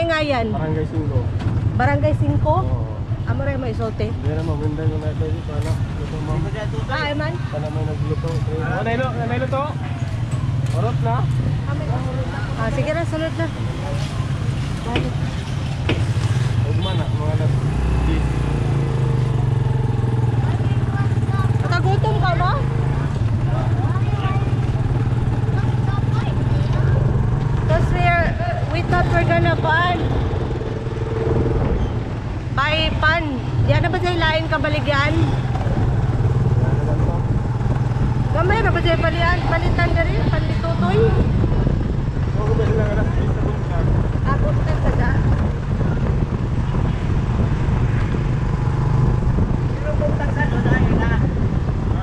nga yan? Barangay 5. Barangay 5? Oo. Amo rin may isote. Hindi na mamunday ko na ito dito. Ano? Luto mo. Ah, man? Sana may nagluto. Nailuto? Orot na? Ah, sige na, sunod na. Huwag man na. Mga nag-10. Nakagutom ka ba? Because we thought we're gonna buy pan. Yan na ba sa'yo lain kabaligyan? Gamay na ba sa'yo balitan ka rin? Panlitutoy? Oo, ba sila alas 10 sa buntag? Ako ka sa daan. Pero buntag sa doon na.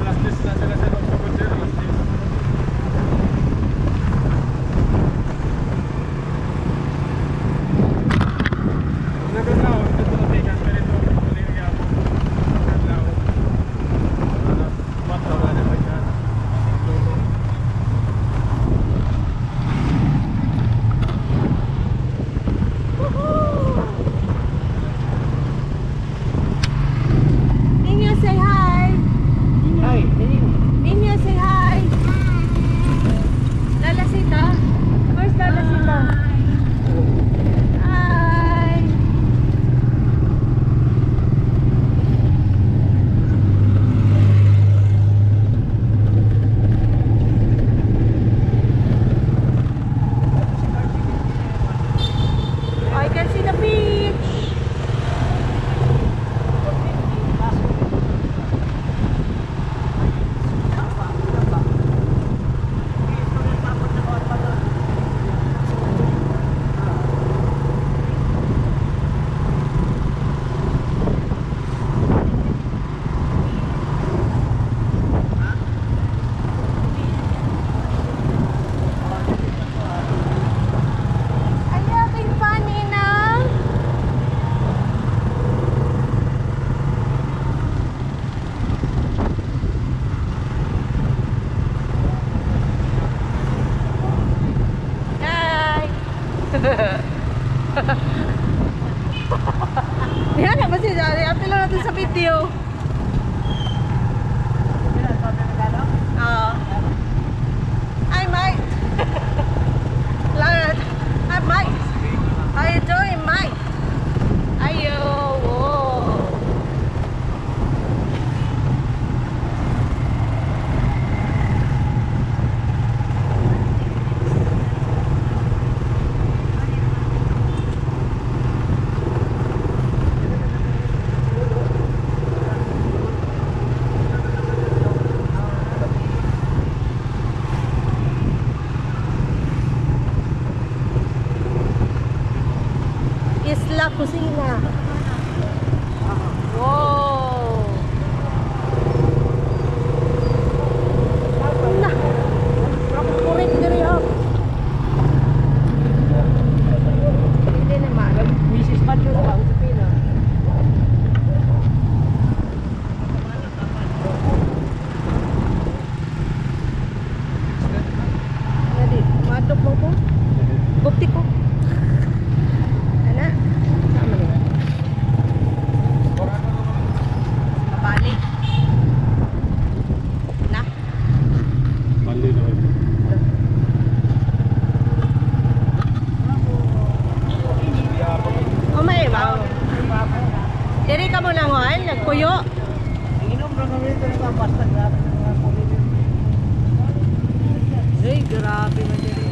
Alas 10 na sila sa buntag. Alas 10. Nagkataon, ito na tigas. Pero ito, mali na gabo. Nagkataon. Mata ba naman yan? Nina, say hi. Hi! Nina, say hi. Lalasita. Where's Lalasita? Hi. I can see the beach. Are you having fun, Nina? Hi! Yan na ba siya? Apil lang natin sa video. Oo. Hi, Mike! Hi, Mike! How you doing, Mike? Ayo! Whoa! Isla Kusina. Wow! Na! Kurit diri ha. Hindi naman. Mrs. Padre ba? Usapin na. Nadi, madok mo ko. Bukti ko. Ana. Sama ni. Mabalik. Na. Mali na. O may ba? Diri ka mo nangon, nagpuyo. Inom na kami ito ng basta grabe ng community. Ay, grabe man diri.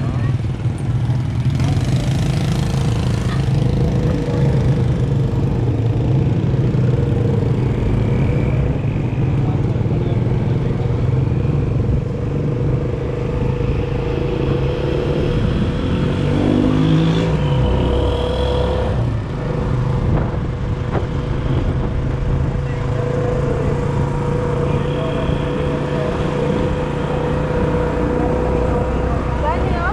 Gani, oh?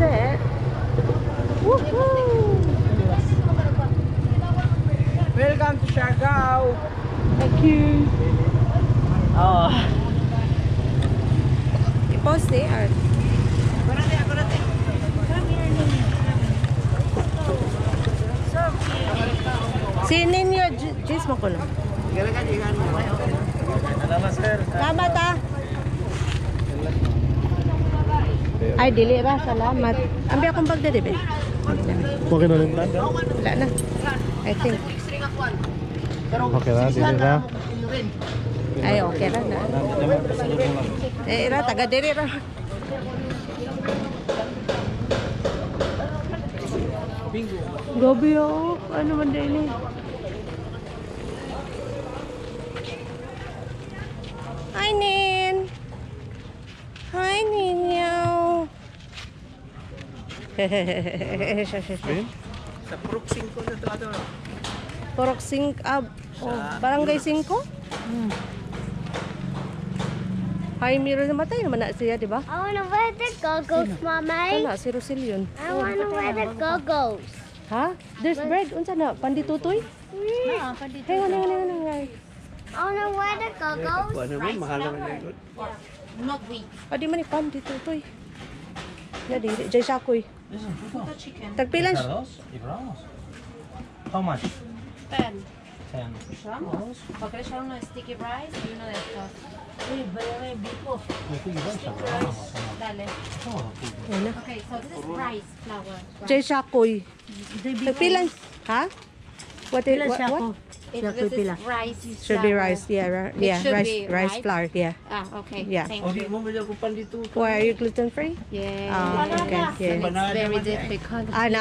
set. Woohoo! Welcome to Siargao. Thank you. Oh. I-post ni Art. Si Ninyo, Jis mo ko na. Salamat sir. Salamat ah. Ay, dili ra. Salamat. Ambi akong bag dali, be. Okay na lang. Wala na. I think. Okay na, dili na. Ay, okay ra na. Eh, ra, taga diri ra. Gabi oh. Ano man din eh. Hi, Nin. Hi, Ninyo. Sa Purok 5 na ito ato. Porok 5 Barangay 5? Hi, Miro namatay naman na siya, di ba? I wanna wear the goggles, Mommy. Wala, si Rosilyon. I wanna wear the goggles. Ha? There's bread. Unsa na? Panditutoy? Hang on. I wanna wear the goggles. Ano mo, mahal naman yun. Di man ni panditutoy. Ya, di. Jay Shakoy. Tagpilan siya. How much? 10. 10. ¿Quieres uno de sticky rice y uno de estos? Dale. Yan na. Okay, so this is rice flour. Jay Shakoy. Tagpilan. Ha? What? This is rice Should be rice. Yeah, It should rice, be rice rice. flour. Yeah. Ah, okay. Yeah. Thank O you. di mo bilhin ko pandito. Why are you gluten free? Yeah. Okay. Yeah. It's very difficult. And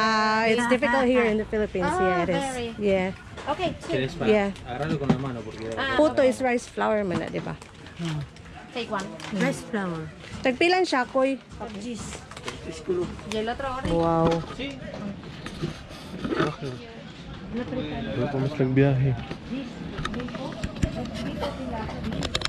it's difficult here in the Philippines. Yeah, it is. very. Yeah. Okay, two. ¿Quieres para? Yeah. Agárralo con la mano porque... Puto is rice flour man na, di ba? Take one. Rice flour. Tagpilan siya, koy. Y el otro ahora. Wow. Wala pa mas nagbiyahe.